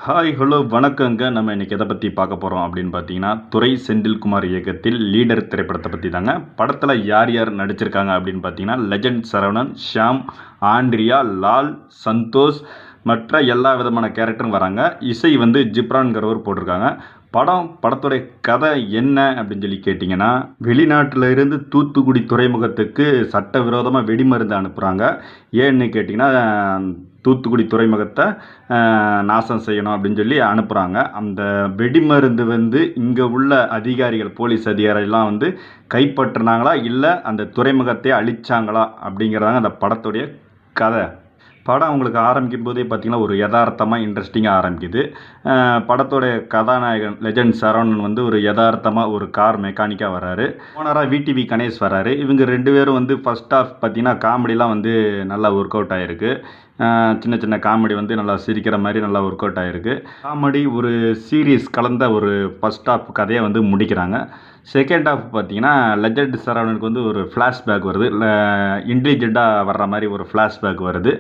Hi hello வணக்கங்க. நம்ம இன்னைக்கு எதை பற்றி பார்க்க போகிறோம் அப்படின்னு பார்த்தீங்கன்னா, துரை செந்தில்குமார் இயக்கத்தில் லீடர் திரைப்படத்தை பற்றி தாங்க. படத்தில் யார் யார் நடிச்சிருக்காங்க அப்படின்னு பார்த்தீங்கன்னா, லெஜண்ட் சரவணன், ஷியாம், ஆண்ட்ரியா, லால், சந்தோஷ் மற்ற எல்லா விதமான கேரக்டரும் வராங்க. இசை வந்து ஜிப்ரான்கிறவர் போட்டிருக்காங்க. படத்துடைய கதை என்ன அப்படின்னு சொல்லி கேட்டிங்கன்னா, வெளிநாட்டில் இருந்து தூத்துக்குடி துறைமுகத்துக்கு சட்டவிரோதமாக வெடிமருந்து அனுப்புகிறாங்க. ஏன்னு கேட்டிங்கன்னா, தூத்துக்குடி துறைமுகத்தை நாசம் செய்யணும் அப்படின்னு சொல்லி அனுப்புகிறாங்க. அந்த வெடிமருந்து வந்து இங்கே உள்ள அதிகாரிகள், போலீஸ் அதிகாரிகள்லாம் வந்து கைப்பற்றினாங்களா, இல்லை அந்த துறைமுகத்தை அழிச்சாங்களா அப்படிங்கிறதாங்க அந்த படத்துடைய கதை. படம் உங்களுக்கு ஆரம்பிக்கும் போதே பார்த்திங்கன்னா ஒரு யதார்த்தமாக இன்ட்ரெஸ்டிங்காக ஆரம்பிக்குது. படத்தோடைய கதாநாயகன் லெஜண்ட் சரவணன் வந்து ஒரு யதார்த்தமாக ஒரு கார் மெக்கானிக்காக வர்றாரு. ஓனராக விடிவி கணேஷ் வர்றாரு. இவங்க ரெண்டு பேரும் வந்து ஃபஸ்ட் ஆஃப் பார்த்திங்கன்னா காமெடிலாம் வந்து நல்லா ஒர்க் அவுட் ஆகிருக்கு. சின்ன சின்ன காமெடி வந்து நல்லா சிரிக்கிற மாதிரி நல்லா ஒர்க் அவுட் ஆகிருக்கு. காமெடி ஒரு சீரியஸ் கலந்த ஒரு ஃபஸ்ட் ஆஃப் கதையை வந்து முடிக்கிறாங்க. செகண்ட் ஹாஃப் பார்த்தீங்கன்னா லெஜண்ட் சரவணனுக்கு வந்து ஒரு ஃப்ளாஷ்பேக் வருது. இன்டெலிஜெண்ட்டாக வர்ற மாதிரி ஒரு ஃப்ளாஷ்பேக் வருது.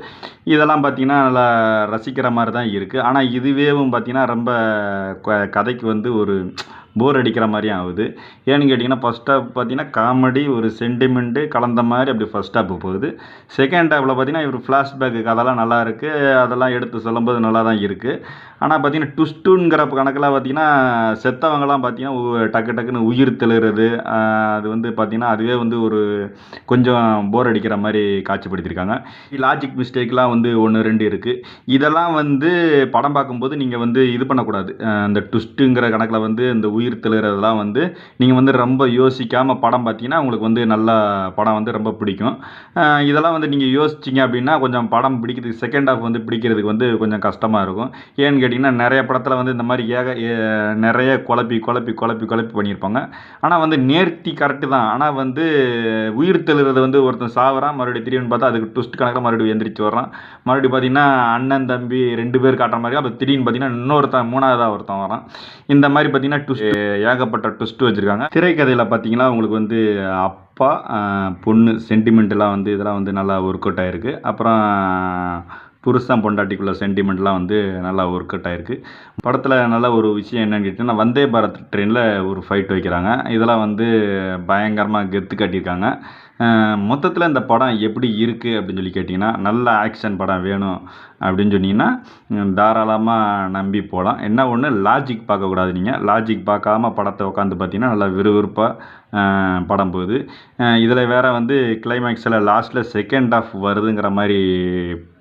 இதெல்லாம் பார்த்தீங்கன்னா நல்லா ரசிக்கிற மாதிரி தான் இருக்குது. ஆனால் இதுவேவும் பார்த்தீங்கன்னா ரொம்ப கதைக்கு வந்து ஒரு போர் அடிக்கிற மாதிரியும் ஆகுது. ஏன்னு கேட்டிங்கன்னா, ஃபஸ்ட் ஹாஃப் பார்த்தீங்கன்னா காமெடி ஒரு சென்டிமெண்ட்டு கலந்த மாதிரி அப்படி ஃபஸ்ட் ஹாஃப் போகுது. செகண்ட் ஹாஃபில் பார்த்தீங்கன்னா இவர் ஃப்ளாஷ்பேக்கு கதைலாம் நல்லா இருக்குது. அதெல்லாம் எடுத்து சொல்லும்போது நல்லா தான் இருக்குது. ஆனால் பார்த்தீங்கன்னா ட்விஸ்ட்டுங்கிற கணக்கில் பார்த்தீங்கன்னா செத்தவங்கலாம் பார்த்தீங்கன்னா டக்கு டக்குன்னு உயிர் தெளிறது, அது வந்து பார்த்தீங்கன்னா அதுவே வந்து ஒரு கொஞ்சம் போர் அடிக்கிற மாதிரி காட்சிப்படுத்தியிருக்காங்க. லாஜிக் மிஸ்டேக்லாம் வந்து 1, 2 இருக்குது. இதெல்லாம் வந்து படம் பார்க்கும்போது நீங்கள் வந்து இது பண்ணக்கூடாது. அந்த ட்விஸ்ட்டுங்கிற கணக்கில் வந்து இந்த உயிர் தெளிறதெல்லாம் வந்து நீங்கள் வந்து ரொம்ப யோசிக்காமல் படம் பார்த்தீங்கன்னா உங்களுக்கு வந்து நல்லா படம் வந்து ரொம்ப பிடிக்கும். இதெல்லாம் வந்து நீங்கள் யோசிச்சிங்க அப்படின்னா கொஞ்சம் படம் பிடிக்கிறதுக்கு செகண்ட் ஹாஃப் வந்து பிடிக்கிறதுக்கு வந்து கொஞ்சம் கஷ்டமாக இருக்கும். ஏன்னு கேட்டிங்கன்னா நிறைய படத்தில் வந்து இந்த மாதிரி நிறைய குழப்பி பண்ணியிருப்பாங்க. ஆனால் வந்து நேர்த்தி கரெக்டு தான். ஆனால் வந்து உயிர் தெளிறது வந்து ஒருத்தன் சாவறான், மறுபடியும் திடீர்னு பார்த்தா அதுக்கு ட்விஸ்ட் கணக்கில் மறுபடியும் எந்திரிச்சு வர்றான். மறுபடியும் பார்த்தீங்கன்னா அண்ணன் தம்பி 2 பேர் காட்டுற மாதிரி அப்போ திடீர்னு பார்த்தீங்கன்னா இன்னொருத்தன் 3ஆவதாக ஒருத்தன் வரான். இந்த மாதிரி பார்த்தீங்கன்னா ஏகப்பட்ட ட்விஸ்ட் வச்சுருக்காங்க. திரைக்கதையில் பார்த்தீங்கன்னா உங்களுக்கு வந்து அப்பா பொண்ணு சென்டிமெண்ட்டெலாம் வந்து இதெல்லாம் வந்து நல்லா ஒர்க் அவுட் ஆகிருக்கு. அப்புறம் புருஷன் பொண்டாட்டிக்குள்ள சென்டிமெண்ட்லாம் வந்து நல்லா ஒர்க் அவுட் ஆகிருக்கு. படத்தில் நல்ல ஒரு விஷயம் என்னென்னு கேட்டிங்கன்னா, வந்தே பாரத் ட்ரெயினில் ஒரு ஃபைட் வைக்கிறாங்க. இதெல்லாம் வந்து பயங்கரமாக கெத்து காட்டியிருக்காங்க. மொத்தத்தில் இந்த படம் எப்படி இருக்குது அப்படின்னு சொல்லி கேட்டிங்கன்னா, நல்ல ஆக்ஷன் படம் வேணும் அப்படின்னு சொன்னீங்கன்னா தாராளமாக நம்பி போகலாம். என்ன ஒன்று, லாஜிக் பார்க்கக்கூடாது. நீங்கள் லாஜிக் பார்க்காம படத்தை உட்காந்து பார்த்தீங்கன்னா நல்லா விறுவிறுப்பாக படம் போகுது. இதில் வேறு வந்து கிளைமேக்ஸில் லாஸ்ட்டில் செகண்ட் ஹாஃப் வருதுங்கிற மாதிரி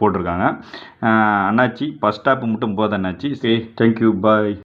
போட்டிருக்காங்க. அண்ணாச்சி ஃபஸ்ட் ஹாஃப் மட்டும் போதும் அண்ணாச்சி. தேங்க்யூ, பாய்.